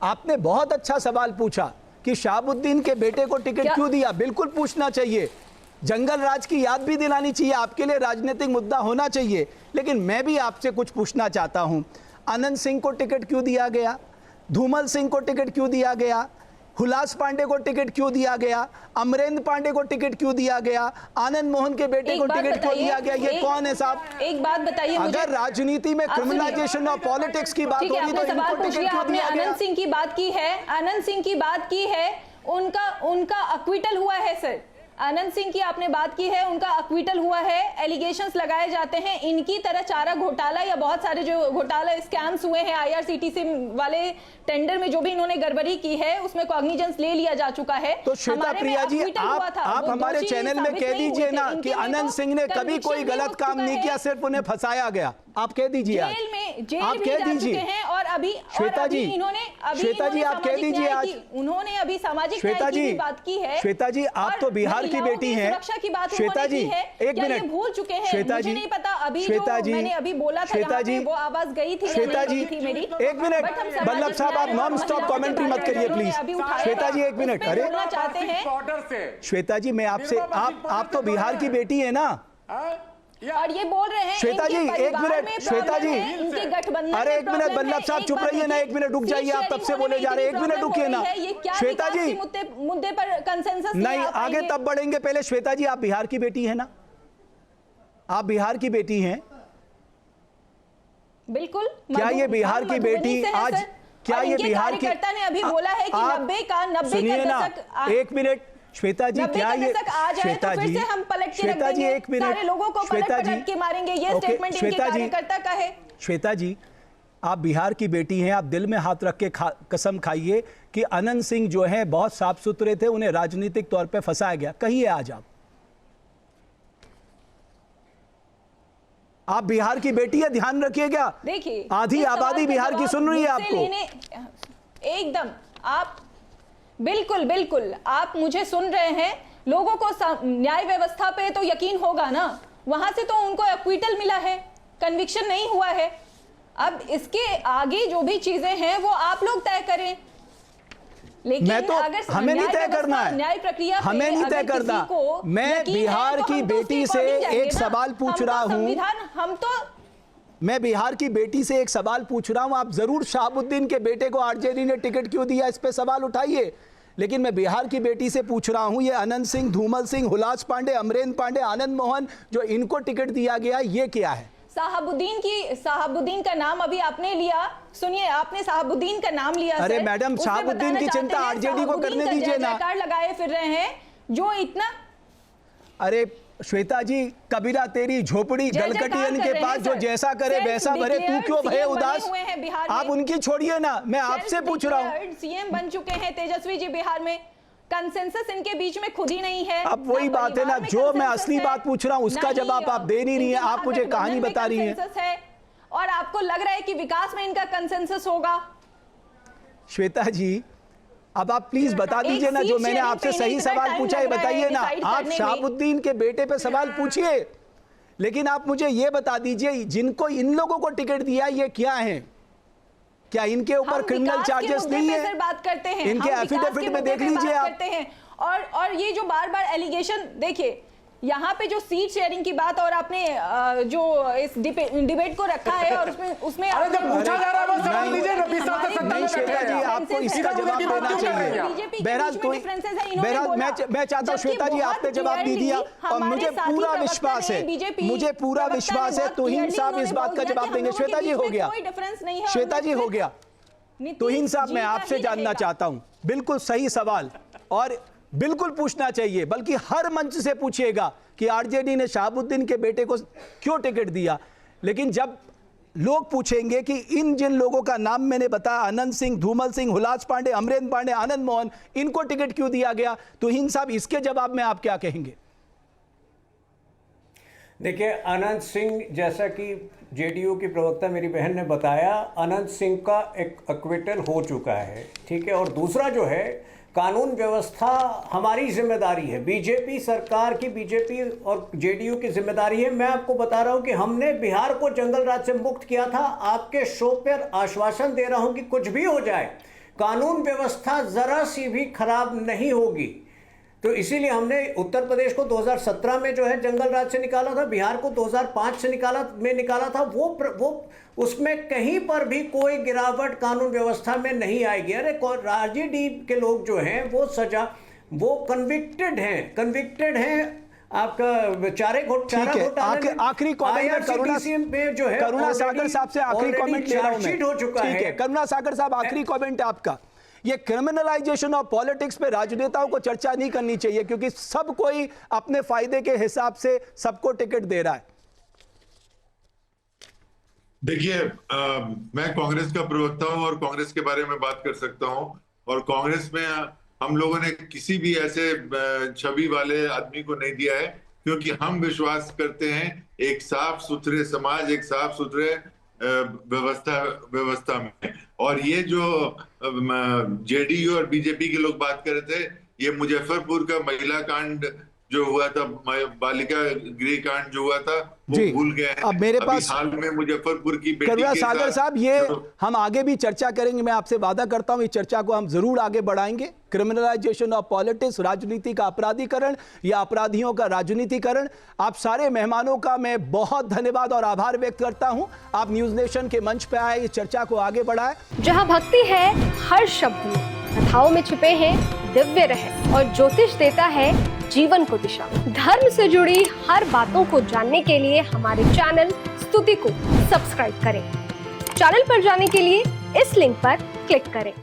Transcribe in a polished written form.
आपने बहुत अच्छा सवाल पूछा कि शहाबुद्दीन के बेटे को टिकट क्यों दिया। बिल्कुल पूछना चाहिए, जंगल राज की याद भी दिलानी चाहिए, आपके लिए राजनीतिक मुद्दा होना चाहिए। लेकिन मैं भी आपसे कुछ पूछना चाहता हूं, अनंत सिंह को टिकट क्यों दिया गया, धूमल सिंह को टिकट क्यों दिया गया, हुलास पांडे को टिकट क्यों दिया गया, अमरेंद्र पांडे को टिकट क्यों दिया गया, आनंद मोहन के बेटे को टिकट क्यों दिया गया? ये कौन है साहब? एक बात बताइए, अगर राजनीति में क्रिमिनलाइजेशन और पॉलिटिक्स की बात हो रही है तो इनको टिकट क्यों दिया गया? आनंद सिंह की बात की है, आनंद सिंह की बात की है, उनका अक्विटल हुआ है सर। आनंद सिंह की आपने बात की है, उनका अक्विटल हुआ है, एलिगेशंस लगाए जाते हैं। इनकी तरह चारा घोटाला या बहुत सारे जो घोटाला स्कैम्स हुए हैं आईआरसीटीसी वाले टेंडर में, जो भी इन्होंने गड़बड़ी की है उसमें कॉग्निजेंस ले लिया जा चुका है। तो श्वेता प्रिया जी, आप हमारे चैनल में कह दीजिए ना कि अनंत सिंह ने कभी कोई गलत काम नहीं किया, सिर्फ उन्हें फंसाया गया। आप कह दीजिए, जेल भी जा चुके हैं। और अभी श्वेता जी, श्वेता जी आप कह दीजिए आज उन्होंने अभी सामाजिक न्याय की बात की है। श्वेता जी आप तो बिहार की बेटी हैं। सुरक्षा की बात श्वेता जी एक मिनट, भूल चुके हैं। श्वेता मुझे जी नहीं पता अभी श्वेता जी मैंने अभी बोला था, श्वेता जी वो आवाज गई थी श्वेता जी मेरी। एक मिनट, बल्लभ साहब आप नॉन स्टॉप कमेंट्री मत करिए प्लीज। श्वेता जी एक मिनट, अरे चाहते हैं श्वेता जी मैं आपसे, आप तो बिहार की बेटी है ना, और ये बोल रहे हैं श्वेता जी एक मिनट, श्वेता जी अरे एक मिनट, बल्लभ साहब चुप रहिए ना, एक मिनट रुक जाइए, आप तब से बोले जा रहे हैं, एक मिनट रुकिए ना श्वेता जी। मुद्दे पर कंसेंसस नहीं, आगे तब बढ़ेंगे, पहले श्वेता जी आप बिहार की बेटी है ना, आप बिहार की बेटी हैं? बिल्कुल। क्या ये बिहार की बेटी आज, क्या ये बिहार की ने अभी बोला है कि 90 का दशक, एक मिनट श्वेता जी, क्या ये श्वेता जी, हम पलट के श्वेता जी एक मिनट, सारे लोगों को पलट के मारेंगे, ये स्टेटमेंट इनके कार्यकर्ता का है। श्वेता जी आप बिहार की बेटी हैं, आप दिल में हाथ रख के कसम खाइए कि अनंत सिंह जो है बहुत साफ सुथरे थे, उन्हें राजनीतिक तौर पे फंसाया गया। कहिए आज आप बिहार की बेटी है, ध्यान रखिएगा। देखिए आधी आबादी बिहार की सुन रही है आपको। एकदम आप बिल्कुल आप मुझे सुन रहे हैं। लोगों को न्याय व्यवस्था पे तो यकीन होगा ना, वहां से तो उनको एक्विटल मिला है, कन्विक्शन नहीं हुआ है। अब इसके आगे जो भी चीजें हैं वो आप लोग तय करें। लेकिन मैं तो अगर हमें नहीं तय करना है, न्याय प्रक्रिया हमें नहीं तय करना। मैं बिहार की बेटी से एक सवाल पूछ रहा हूं, मैं बिहार की बेटी से एक सवाल पूछ रहा हूं, आप जरूर शहाबुद्दीन के बेटे को आरजेडी ने टिकट क्यों दिया इस पे सवाल उठाइए, लेकिन मैं बिहार की बेटी से पूछ रहा हूं, ये अनंत सिंह, धूमल सिंह, हुलास पांडे, अमरेंद्र पांडे, आनंद मोहन जो इनको टिकट दिया गया, ये क्या है? साहबुद्दीन का नाम अभी आपने लिया, सुनिए आपने साहबुद्दीन का नाम लिया। अरे मैडम, साहबुद्दीन की चिंता आरजेडी को करने दीजिए ना। लगाए फिर रहे हैं जो इतना, अरे श्वेता जी, कबीरा तेरी झोपड़ी गलकटियन के पास जो जैसा करे वैसा भरे, तू क्यों भय उदास? आप उनकी छोड़िए ना, मैं आपसे पूछ रहा हूँ। सीएम बन चुके हैं तेजस्वी जी बिहार में, कंसेंसस इनके बीच में खुद ही नहीं है। अब वही बात है ना, जो मैं असली बात पूछ रहा हूँ उसका जवाब आप दे नहीं रही हैं, आप मुझे कहानी बता रही हैं। और आपको लग रहा है कि विकास में इनका कंसेंसस होगा। श्वेता जी अब आप प्लीज बता दीजिए ना, जो मैंने आपसे सही सवाल पूछा है बताइए ना। आप शहाबुद्दीन के बेटे पे सवाल पूछिए, लेकिन आप मुझे ये बता दीजिए जिनको इन लोगों को टिकट दिया ये क्या है? क्या इनके ऊपर क्रिमिनल चार्जेस नहीं है? बात करते हैं, इनके एफिडेविट में देख लीजिए आप। और ये जो बार बार एलिगेशन, देखिए यहाँ पे जो सीट शेयरिंग की बात और आपने जो इस डिबेट को रखा है और उसमें अरे जब पूछा जा रहा है वो सवाल लीजिए, नहीं श्वेता जी आपको इसका जवाब देना चाहिए। बहरहाल मैं चाहता हूँ श्वेता जी आपने जवाब दे दिया और मुझे पूरा विश्वास है तुहिन साहब इस बात का जवाब देंगे। श्वेता जी हो गया, श्वेता जी हो गया। तुहिन साहब मैं आपसे जानना चाहता हूँ, बिल्कुल सही सवाल और बिल्कुल पूछना चाहिए, बल्कि हर मंच से पूछिएगा कि आरजेडी ने शहाबुद्दीन के बेटे को क्यों टिकट दिया। लेकिन जब लोग पूछेंगे कि इन जिन लोगों का नाम मैंने बताया, अनंत सिंह, धूमल सिंह, हुलास पांडे, अमरेंद्र पांडे, आनंद मोहन, इनको टिकट क्यों दिया गया, तो हिंद साहब इसके जवाब में आप क्या कहेंगे? देखिए, अनंत सिंह, जैसा कि जेडीयू की प्रवक्ता मेरी बहन ने बताया, अनंत सिंह का एक एक्विटल हो चुका है, ठीक है। और दूसरा जो है, कानून व्यवस्था हमारी जिम्मेदारी है, बीजेपी सरकार की, बीजेपी और जेडीयू की जिम्मेदारी है। मैं आपको बता रहा हूं कि हमने बिहार को जंगल राज से मुक्त किया था। आपके शो पर आश्वासन दे रहा हूं कि कुछ भी हो जाए, कानून व्यवस्था जरा सी भी खराब नहीं होगी। तो इसीलिए हमने उत्तर प्रदेश को 2017 में जो है जंगल राज से निकाला था, बिहार को 2005 से निकाला था। वो उसमें कहीं पर भी कोई गिरावट कानून व्यवस्था में नहीं आएगी। अरे आरजेडी के लोग जो हैं वो कन्विक्टेड हैं आपका चारा घोटाले। आखिरी कमेंट करुणा सागर साहब से आखिरी कमेंट ले रहा हूं मैं। हो चुका है। ठीक है करुणा सागर साहब, आखिरी कमेंट है आपका। ये क्रिमिनलाइजेशन ऑफ पॉलिटिक्स पे राजनेताओं को चर्चा नहीं करनी चाहिए, क्योंकि सब कोई अपने फायदे के हिसाब से सबको टिकट दे रहा है। देखिए, मैं कांग्रेस का प्रवक्ता हूं और कांग्रेस के बारे में बात कर सकता हूं। और कांग्रेस में हम लोगों ने किसी भी ऐसे छवि वाले आदमी को नहीं दिया है, क्योंकि हम विश्वास करते हैं एक साफ सुथरे समाज, एक साफ सुथरे व्यवस्था में। और ये जो जेडीयू और बीजेपी के लोग बात कर रहे थे, ये मुजफ्फरपुर का महिला कांड जो हुआ था, बालिका गृह कांड जो हुआ था, वो भूल गए हैं। अब मेरे पास हाल में मुजफ्फरपुर की बेटी करुणा के सागर साहब, ये हम आगे भी चर्चा करेंगे। मैं आपसे वादा करता हूं इस चर्चा को हम जरूर आगे बढ़ाएंगे। क्रिमिनलाइजेशन ऑफ पॉलिटिक्स, राजनीति का अपराधीकरण या अपराधियों का राजनीतिकरण। आप सारे मेहमानों का मैं बहुत धन्यवाद और आभार व्यक्त करता हूं। आप न्यूज नेशन के मंच पे आए, इस चर्चा को आगे बढ़ाए। जहां भक्ति है हर शब्द में, कथाओं में छुपे हैं दिव्य रहस्य और ज्योतिष देता है जीवन को दिशा। धर्म से जुड़ी हर बातों को जानने के लिए हमारे चैनल स्तुति को सब्सक्राइब करें। चैनल पर जाने के लिए इस लिंक पर क्लिक करें।